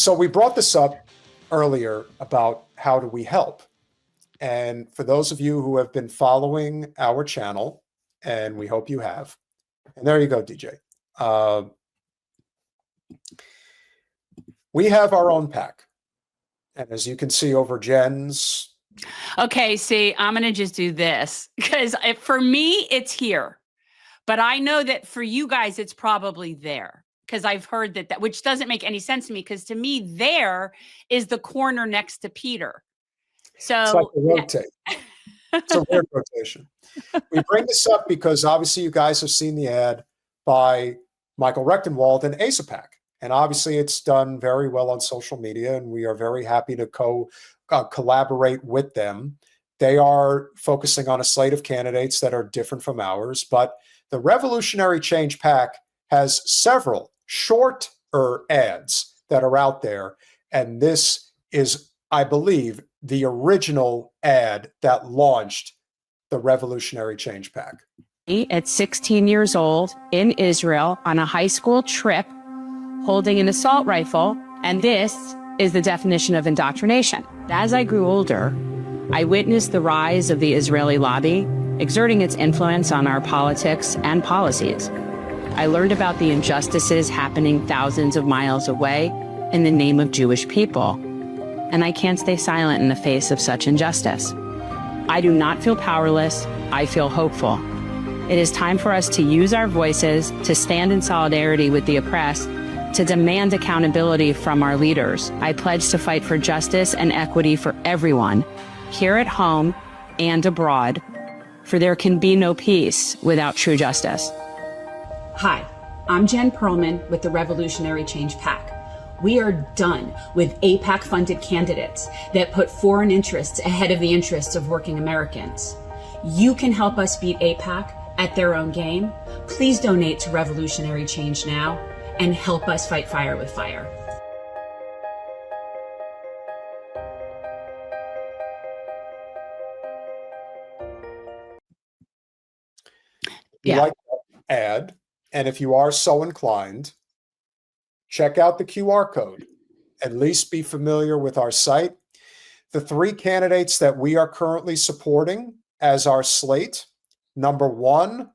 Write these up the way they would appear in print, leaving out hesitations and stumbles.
So we brought this up earlier about how do we help. And for those of you who have been following our channel, and we hope you have, and there you go, DJ. We have our own pack. And as you can see over Jen's. Okay, see, I'm going to just do this because for me, it's here. But I know that for you guys, it's probably there because I've heard that, which doesn't make any sense to me because to me, there is the corner next to Peter. So it's like a rotate. It's a weird rotation. We bring this up because obviously you guys have seen the ad by Michael Rechtenwald and AZAPAC. And obviously it's done very well on social media, and we are very happy to collaborate with them. They are focusing on a slate of candidates that are different from ours, but the Revolutionary Change PAC has several shorter ads that are out there, and this is, I believe, the original ad that launched the Revolutionary Change PAC. At 16 years old in Israel on a high school trip, holding an assault rifle, and this is the definition of indoctrination. As I grew older, I witnessed the rise of the Israeli lobby, exerting its influence on our politics and policies. I learned about the injustices happening thousands of miles away in the name of Jewish people, and I can't stay silent in the face of such injustice. I do not feel powerless, I feel hopeful. It is time for us to use our voices to stand in solidarity with the oppressed, to demand accountability from our leaders. I pledge to fight for justice and equity for everyone, here at home and abroad, for there can be no peace without true justice. Hi, I'm Jen Perelman with the Revolutionary Change PAC. We are done with AIPAC-funded candidates that put foreign interests ahead of the interests of working Americans. You can help us beat AIPAC at their own game. Please donate to Revolutionary Change now and help us fight fire with fire. Yeah. Like that ad, and if you are so inclined, check out the QR code. At least be familiar with our site. The three candidates that we are currently supporting as our slate: number one,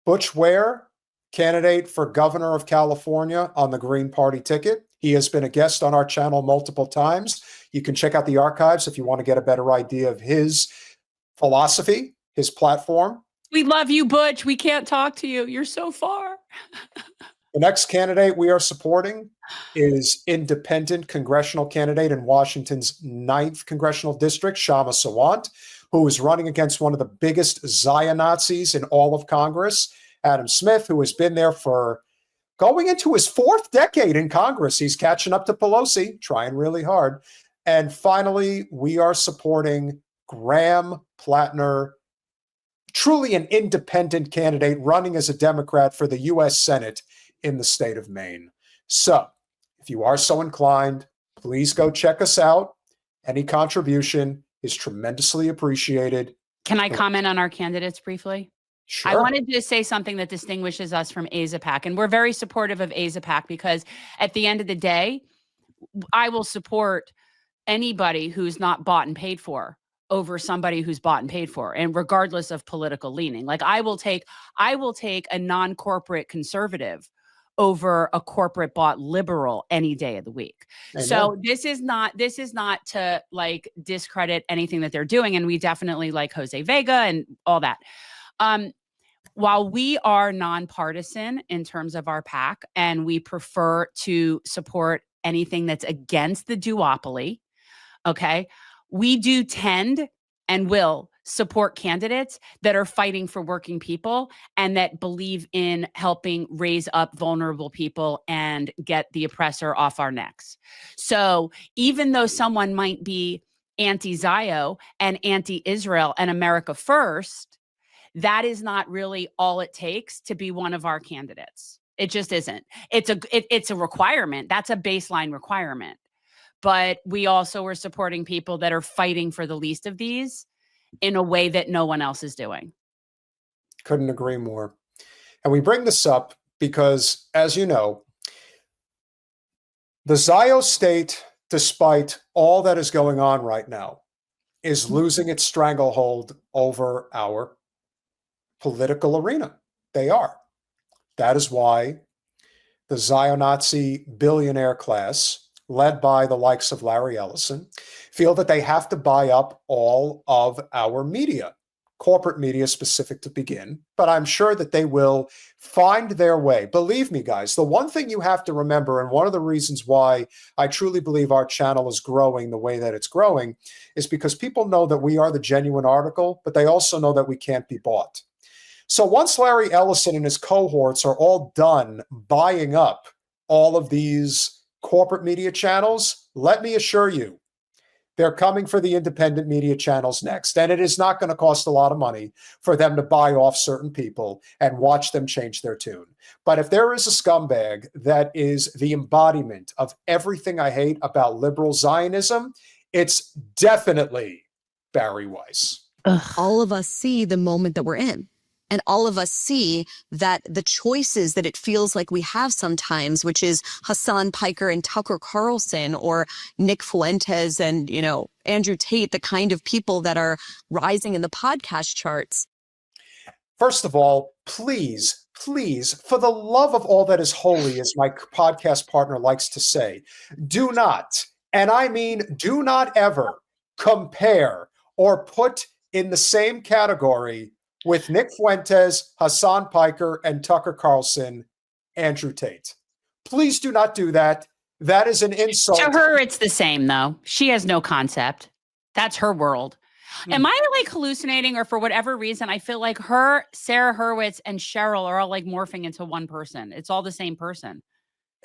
Butch Ware, candidate for governor of California on the Green Party ticket. He has been a guest on our channel multiple times. You can check out the archives if you want to get a better idea of his philosophy, his platform. We love you, Butch. We can't talk to you. You're so far. The next candidate we are supporting is independent congressional candidate in Washington's 9th congressional district, Shama Sawant, who is running against one of the biggest Zion-Nazis in all of Congress, Adam Smith, who has been there for going into his 4th decade in Congress. He's catching up to Pelosi, trying really hard. And finally, we are supporting Graham Plattner, truly an independent candidate running as a Democrat for the U.S. Senate in the state of Maine. So if you are so inclined, please go check us out. Any contribution is tremendously appreciated. Can I comment on our candidates briefly? Sure. I wanted to say something that distinguishes us from AZAPAC, and we're very supportive of AZAPAC because at the end of the day, I will support anybody who's not bought and paid for over somebody who's bought and paid for, and regardless of political leaning. Like I will take a non-corporate conservative over a corporate bought liberal any day of the week. Amen. So this is not to like discredit anything that they're doing. And we definitely like Jose Vega and all that. While we are nonpartisan in terms of our PAC, and we prefer to support anything that's against the duopoly, okay, we do tend and will support candidates that are fighting for working people and that believe in helping raise up vulnerable people and get the oppressor off our necks. So even though someone might be anti-Zio and anti-Israel and America first, that is not really all it takes to be one of our candidates. It just isn't. It's a requirement. That's a baseline requirement. But we also are supporting people that are fighting for the least of these in a way that no one else is doing. Couldn't agree more. And we bring this up because, as you know, The Zio state, despite all that is going on right now, is losing its stranglehold over our political arena. They are. That is why the Zio-Nazi billionaire class, led by the likes of Larry Ellison, feel that they have to buy up all of our media, corporate media specific to begin, but I'm sure that they will find their way. Believe me, guys, the one thing you have to remember, and one of the reasons why I truly believe our channel is growing the way that it's growing, is because people know that we are the genuine article, but they also know that we can't be bought. So once Larry Ellison and his cohorts are all done buying up all of these corporate media channels, let me assure you, they're coming for the independent media channels next. And it is not going to cost a lot of money for them to buy off certain people and watch them change their tune. But if there is a scumbag that is the embodiment of everything I hate about liberal Zionism, it's definitely Bari Weiss. All of us see the moment that we're in. And all of us see that the choices that it feels like we have sometimes, which is Hasan Piker and Tucker Carlson, or Nick Fuentes and, Andrew Tate, the kind of people that are rising in the podcast charts. First of all, please, for the love of all that is holy, as my podcast partner likes to say, do not, and I mean do not ever compare or put in the same category with Nick Fuentes, Hasan Piker, and Tucker Carlson, Andrew Tate. Please do not do that. That is an insult. To her, it's the same, though. She has no concept. That's her world. Am I like hallucinating, or for whatever reason, I feel like her, Sarah Hurwitz, and Cheryl are all like morphing into one person. It's all the same person.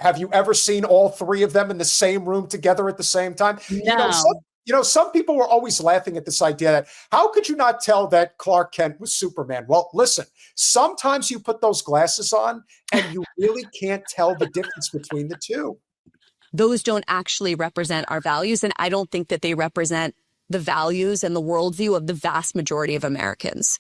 Have you ever seen all three of them in the same room together at the same time? No. Some people were always laughing at this idea that how could you not tell that Clark Kent was Superman? Well, listen, sometimes you put those glasses on and you really can't tell the difference between the two. Those don't actually represent our values, and I don't think that they represent the values and the worldview of the vast majority of Americans.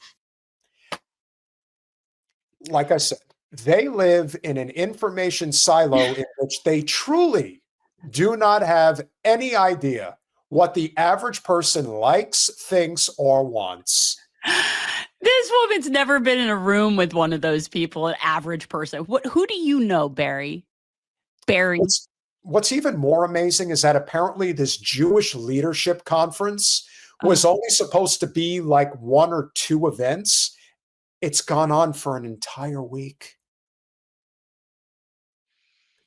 Like I said, they live in an information silo in which they truly do not have any idea what the average person likes, thinks, or wants. This woman's never been in a room with one of those people, an average person. Who do you know, Barry? Barry. What's even more amazing is that apparently this Jewish leadership conference was only supposed to be like one or two events. It's gone on for an entire week.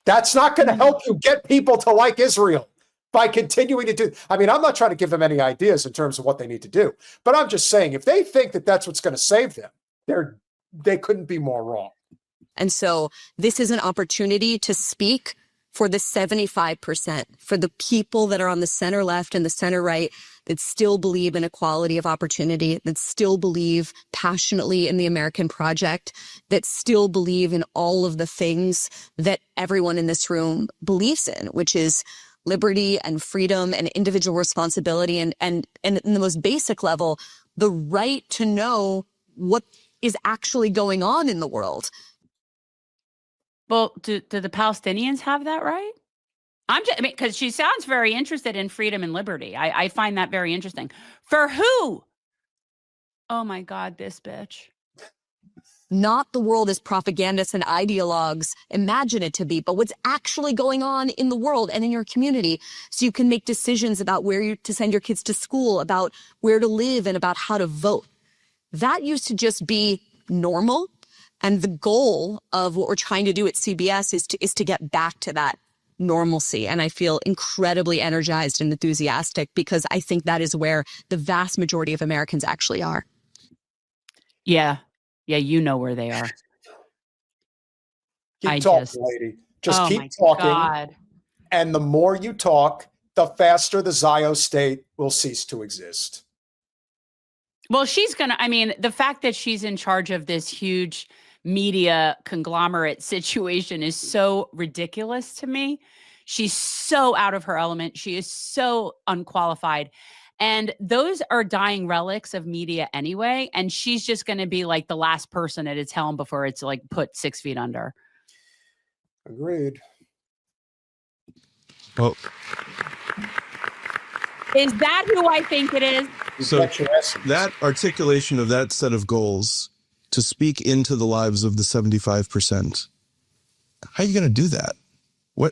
That's not going to help you get people to like Israel by continuing to do. I mean, I'm not trying to give them any ideas in terms of what they need to do, but I'm just saying if they think that that's what's going to save them, they couldn't be more wrong. And so this is an opportunity to speak for the 75%, for the people that are on the center left and the center right that still believe in equality of opportunity, that still believe passionately in the American project, that still believe in all of the things that everyone in this room believes in, which is liberty and freedom and individual responsibility and in the most basic level, the right to know what is actually going on in the world. Well, do the Palestinians have that right? Because she sounds very interested in freedom and liberty. I find that very interesting. For who? Oh my God, this bitch. Not the world as propagandists and ideologues imagine it to be, but what's actually going on in the world and in your community, so you can make decisions about where to send your kids to school, about where to live, and about how to vote. That used to just be normal. And the goal of what we're trying to do at CBS is to get back to that normalcy. And I feel incredibly energized and enthusiastic because I think that is where the vast majority of Americans actually are. Yeah. Yeah, you know where they are. Keep talking, lady. Just keep talking. God. And the more you talk, the faster the Zio state will cease to exist. Well, the fact that she's in charge of this huge media conglomerate situation is so ridiculous to me. She's so out of her element. She is so unqualified. And those are dying relics of media anyway. And she's just going to be like the last person at its helm before it's like put 6 feet under. Agreed. Well, Is that who I think it is? so That's your essence. that articulation of that set of goals to speak into the lives of the 75%, how are you going to do that?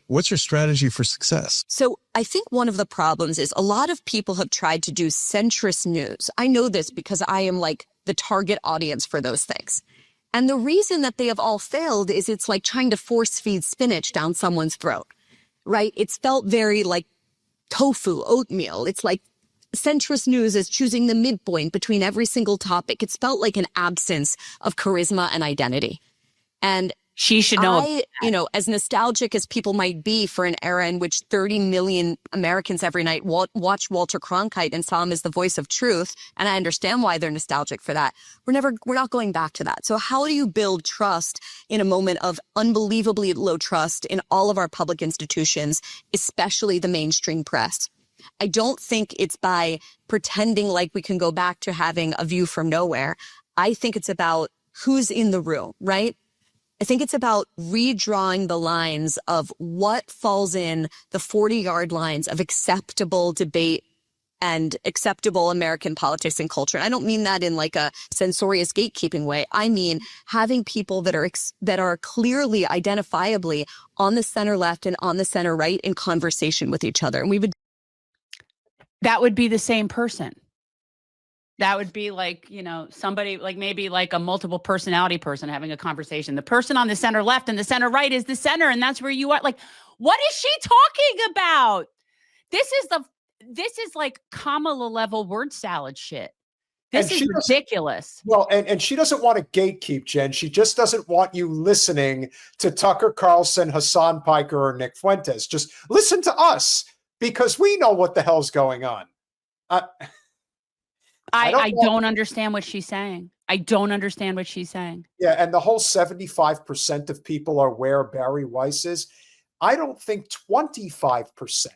What's your strategy for success? So I think one of the problems is a lot of people have tried to do centrist news. I know this because I am like the target audience for those things. And the reason that they have all failed is it's like trying to force feed spinach down someone's throat, right? It's felt very like tofu, oatmeal. It's like centrist news is choosing the midpoint between every single topic. It's felt like an absence of charisma and identity. And She should know. as nostalgic as people might be for an era in which 30 million Americans every night watched Walter Cronkite and saw him as the voice of truth, and I understand why they're nostalgic for that. We're not going back to that. So how do you build trust in a moment of unbelievably low trust in all of our public institutions, especially the mainstream press? I don't think it's by pretending like we can go back to having a view from nowhere. I think it's about who's in the room, right? I think it's about redrawing the lines of what falls in the 40-yard lines of acceptable debate and acceptable American politics and culture. And I don't mean that in like a censorious gatekeeping way. I mean having people that are clearly identifiably on the center left and on the center right in conversation with each other. And That would be the same person. That would be like, somebody like maybe like a multiple personality person having a conversation. The person on the center left and the center right is the center. And that's where you are. Like, what is she talking about? This is like Kamala level word salad shit. This is ridiculous. Well, and she doesn't want to gatekeep, Jen. She just doesn't want you listening to Tucker Carlson, Hasan Piker, or Nick Fuentes. Just listen to us because we know what the hell's going on. I don't understand what she's saying. I don't understand what she's saying. Yeah, and the whole 75% of people are where Bari Weiss is. I don't think 25%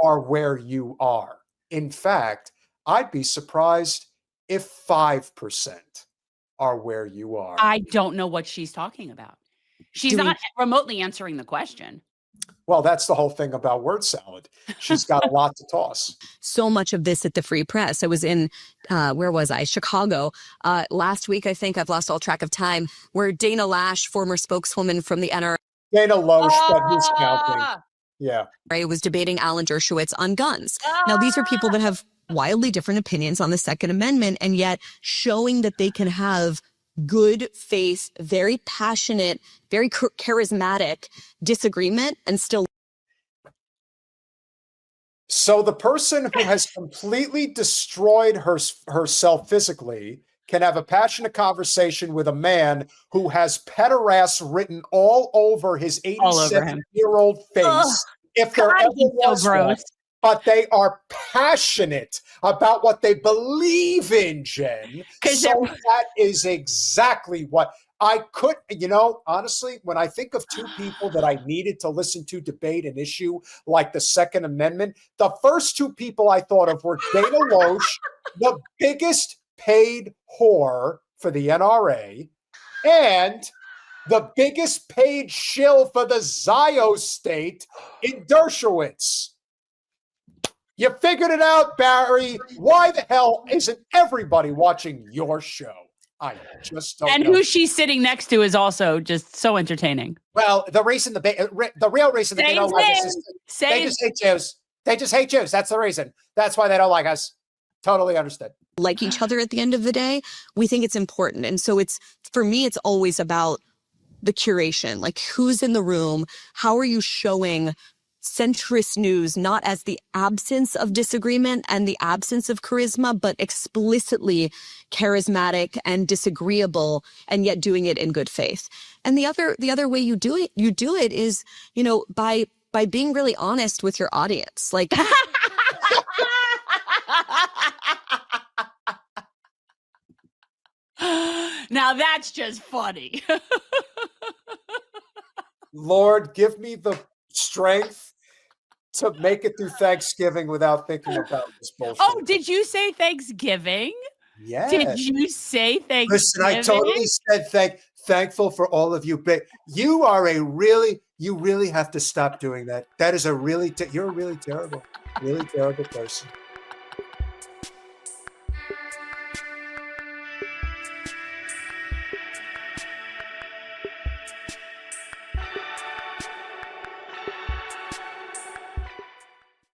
are where you are. In fact, I'd be surprised if 5% are where you are. I don't know what she's talking about. She's not remotely answering the question. Well, that's the whole thing about word salad. She's got a lot to toss. So much of this at the Free Press. I was in, where was I? Chicago. Last week, I think, I've lost all track of time, where Dana Lash, former spokeswoman from the NRA. Dana Loesch, but who's counting? Yeah. Was debating Alan Dershowitz on guns. Now, these are people that have wildly different opinions on the Second Amendment, and yet showing that they can have good faith, very passionate, very charismatic disagreement and still. So the person who has completely destroyed herself physically can have a passionate conversation with a man who has pederast written all over his 87-year-old face. Ugh, if there ever was one. But they are passionate about what they believe in, Jen. So that is exactly what I could, honestly, when I think of two people that I needed to listen to debate an issue like the Second Amendment, the first two people I thought of were Dana Loesch, the biggest paid whore for the NRA, and the biggest paid shill for the Zio state in Dershowitz. You figured it out, Bari. Why the hell isn't everybody watching your show? I just don't know. And who she's sitting next to is also just so entertaining. Well, the reason, the real reason that they don't like us is they just hate Jews. They just hate Jews. That's the reason. That's why they don't like us. Totally understood. Like each other at the end of the day, we think it's important. And so for me, it's always about the curation. Like, who's in the room? How are you showing centrist news, not as the absence of disagreement and the absence of charisma, but explicitly charismatic and disagreeable, and yet doing it in good faith. And the other way you do it is, by being really honest with your audience. Like, now that's just funny. Lord, give me the strength to make it through Thanksgiving without thinking about this bullshit. Oh, did you say Thanksgiving? Yeah. Did you say Thanksgiving? Listen, I totally said thankful for all of you. But you really have to stop doing that. That is you're a really terrible person.